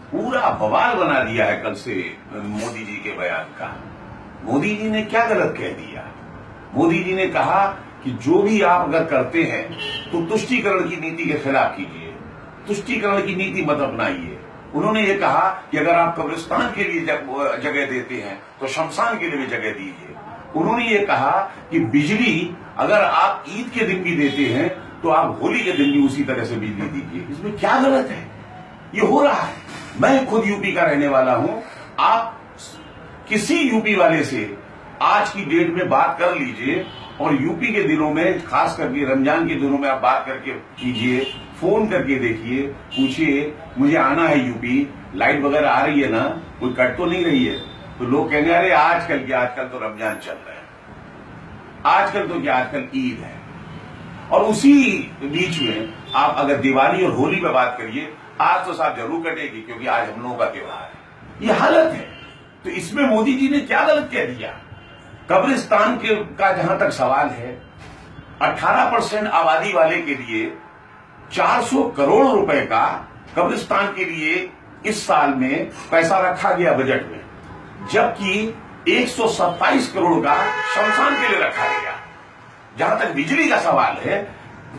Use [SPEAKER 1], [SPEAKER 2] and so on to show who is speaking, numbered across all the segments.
[SPEAKER 1] पूरा बवाल बना दिया है कल से मोदी जी के बयान का। मोदी जी ने क्या गलत कह दिया? मोदी जी ने कहा कि जो भी आप अगर करते हैं तो तुष्टीकरण की नीति के खिलाफ कीजिए, तुष्टीकरण की नीति मत अपनाइए। उन्होंने ये कहा कि अगर आप कब्रिस्तान के लिए जगह देते हैं तो शमशान के लिए भी जगह दीजिए। उन्होंने ये कहा कि बिजली अगर आप ईद के दिन भी देते हैं तो आप होली के दिन भी उसी तरह से बिजली दीजिए। इसमें क्या गलत है? ये हो रहा है। मैं खुद यूपी का रहने वाला हूं। आप किसी यूपी वाले से आज की डेट में बात कर लीजिए और यूपी के दिनों में, खास करके रमजान के दिनों में आप बात करके कीजिए, फोन करके देखिए, पूछिए मुझे आना है यूपी, लाइट वगैरह आ रही है ना, कोई कट तो नहीं रही है? तो लोग कहेंगे अरे आजकल तो रमजान चल रहा है, आजकल तो क्या, आजकल ईद है। और उसी बीच में आप अगर दिवाली और होली में बात करिए, आज तो साहब जरूर कटेगी क्योंकि आज हम लोगों का त्योहार है। ये हालत है। तो इसमें मोदी जी ने क्या गलत कह दिया? कब्रिस्तान का जहां तक सवाल है, 18% आबादी वाले के लिए 400 करोड़ रुपए का कब्रिस्तान के लिए इस साल में पैसा रखा गया बजट में, जबकि 127 करोड़ का शमशान के लिए रखा गया। जहां तक बिजली का सवाल है,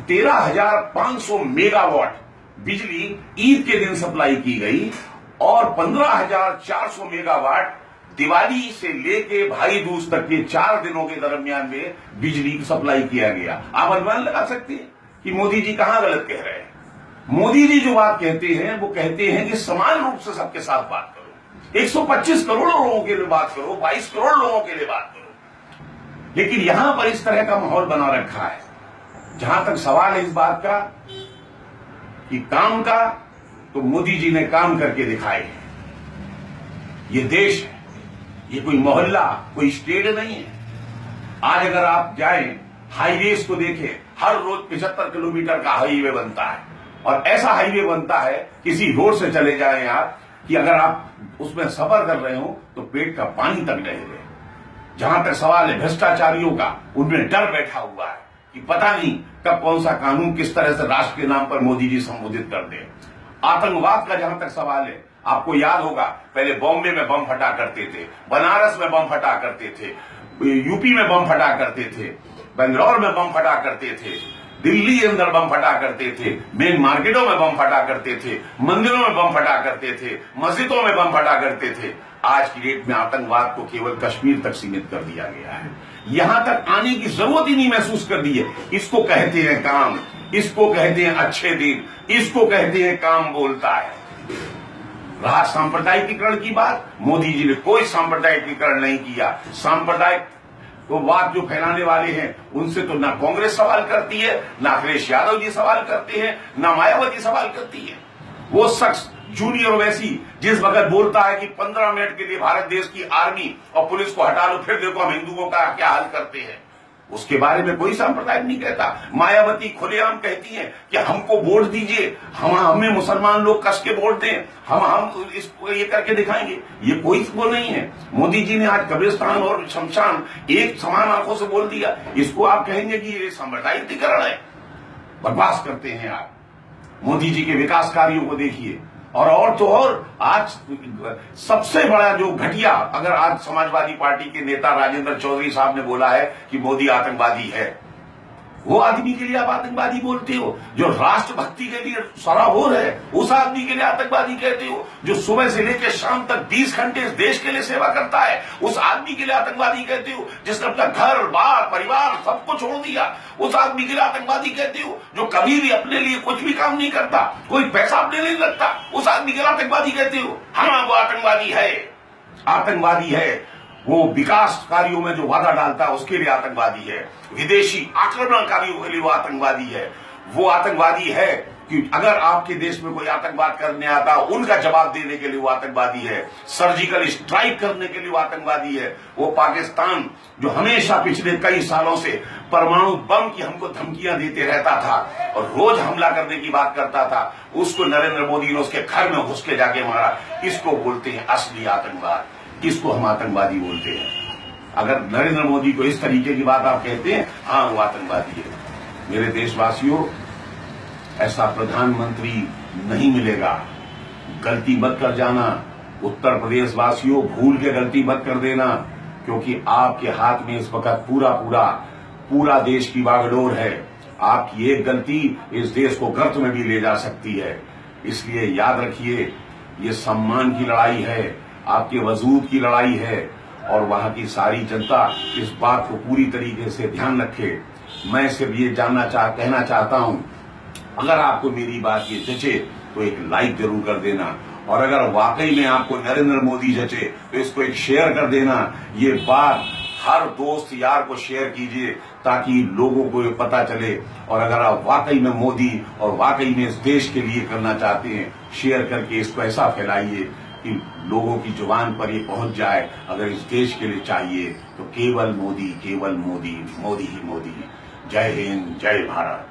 [SPEAKER 1] 13,500 मेगावाट बिजली ईद के दिन सप्लाई की गई और 15,400 मेगावाट दिवाली से लेके भाई दूज तक के 4 दिनों के दरमियान में बिजली सप्लाई किया गया। आप अनुमान लगा सकते हैं कि मोदी जी कहां गलत कह रहे हैं। मोदी जी जो बात कहते हैं वो कहते हैं कि समान रूप से सबके साथ बात करो, 125 करोड़ लोगों के लिए बात करो, 22 करोड़ लोगों के लिए बात करो। लेकिन यहां पर इस तरह का माहौल बना रखा है। जहां तक सवाल है इस बात का कि काम का, तो मोदी जी ने काम करके दिखाए हैं। ये देश है, ये कोई मोहल्ला, कोई स्टेट नहीं है। आज अगर आप जाएं, हाईवेज को देखें, हर रोज 75 किलोमीटर का हाईवे बनता है और ऐसा हाईवे बनता है, किसी रोड से चले जाएं आप, कि अगर आप उसमें सफर कर रहे हो तो पेट का पानी तक रहेगा। जहां तक सवाल है भ्रष्टाचारियों का, उनमें डर बैठा हुआ है कि पता नहीं कब कौन सा कानून किस तरह से राष्ट्र के नाम पर मोदी जी संबोधित कर दे। आतंकवाद का जहां तक सवाल है, आपको याद होगा पहले बॉम्बे में बम फटा करते थे, बनारस में बम फटा करते थे, यूपी में बम फटा करते थे, बेंगलोर में बम फटा करते थे, दिल्ली के अंदर बम फटा करते थे, मेन मार्केटों में बम फटा करते थे, मंदिरों में बम फटा करते थे, मस्जिदों में बम फटा करते थे। आज की डेट में आतंकवाद को केवल कश्मीर तक सीमित कर दिया गया है। यहां तक आने की जरूरत ही नहीं महसूस कर दी है। इसको कहते हैं काम, इसको कहते हैं अच्छे दिन, इसको कहते हैं काम बोलता है। रहा सांप्रदायिकीकरण की बात, मोदी जी ने कोई सांप्रदायिकीकरण नहीं किया। सांप्रदायिक वो बात जो फैलाने वाले हैं उनसे तो ना कांग्रेस सवाल करती है, ना अखिलेश यादव जी सवाल करते हैं, ना मायावती सवाल करती है। वो शख्स जूनियर वैसी जिस वक्त बोलता है कि 15 मिनट के लिए भारत देश की आर्मी और पुलिस को हटा लो, फिर देखो हम हिंदुओं का क्या हाल करते हैं, उसके बारे में कोई सांप्रदायिक नहीं कहता। मायावती खुलेआम कहती है कि हमको वोट दीजिए, हमें मुसलमान लोग कस के वोट दें, हम इसको ये करके दिखाएंगे। ये कोई वो नहीं है। मोदी जी ने आज कब्रिस्तान और शमशान एक समान आंखों से बोल दिया। इसको आप कहेंगे कि ये सांप्रदायिकीकरण है? बकवास करते हैं आप। मोदी जी के विकास कार्यों को देखिए। और तो और आज सबसे बड़ा जो घटिया, अगर आज समाजवादी पार्टी के नेता राजेंद्र चौधरी साहब ने बोला है कि मोदी आतंकवादी है, वो आदमी के लिए आप आतंकवादी बोलते हो? जो राष्ट्रभक्ति के लिए सराबोर है, उस आदमी के लिए आतंकवादी कहते हो? जो सुबह से लेकर शाम तक 20 घंटे इस देश के लिए सेवा करता है, उस आदमी के लिए आतंकवादी कहते हो? जिसने अपना घर बार परिवार सबको छोड़ दिया, उस आदमी के लिए आतंकवादी कहते हो? जो कभी भी अपने लिए कुछ भी काम नहीं करता, कोई पैसा अपने लिए लगता, उस आदमी के लिए आतंकवादी कहते हो? हाँ, वो आतंकवादी है। आतंकवादी है वो विकास कार्यों में जो वादा डालता है उसके लिए आतंकवादी है। विदेशी आक्रमणकारियों के लिए वो आतंकवादी है। वो आतंकवादी है कि अगर आपके देश में कोई आतंकवाद करने आता, उनका जवाब देने के लिए वो आतंकवादी है। सर्जिकल स्ट्राइक करने के लिए वो आतंकवादी है। वो पाकिस्तान जो हमेशा पिछले कई सालों से परमाणु बम की हमको धमकियां देते रहता था और रोज हमला करने की बात करता था, उसको नरेंद्र मोदी ने उसके घर में घुस के जाके मारा। इसको बोलते हैं असली आतंकवाद। किसको हम आतंकवादी बोलते हैं? अगर नरेंद्र मोदी को इस तरीके की बात आप कहते हैं, हाँ वो आतंकवादी है। मेरे देशवासियों, ऐसा प्रधानमंत्री नहीं मिलेगा गलती मत कर जाना, उत्तर प्रदेश वासियों भूल के गलती मत कर देना, क्योंकि आपके हाथ में इस वक्त पूरा देश की बागडोर है। आपकी एक गलती इस देश को गर्त में भी ले जा सकती है। इसलिए याद रखिए, ये सम्मान की लड़ाई है, आपके वजूद की लड़ाई है, और वहां की सारी जनता इस बात को पूरी तरीके से ध्यान रखे। मैं सिर्फ ये कहना चाहता हूं, अगर आपको मेरी बात ये जचे तो एक लाइक जरूर कर देना, और अगर वाकई में आपको नरेंद्र मोदी जचे तो इसको एक शेयर कर देना। ये बात हर दोस्त यार को शेयर कीजिए ताकि लोगों को ये पता चले। और अगर आप वाकई में मोदी और वाकई में इस देश के लिए करना चाहते हैं, शेयर करके इसको ऐसा फैलाइए कि लोगों की जुबान पर ये पहुंच जाए। अगर इस देश के लिए चाहिए तो केवल मोदी, मोदी ही मोदी। जय हिंद, जय भारत।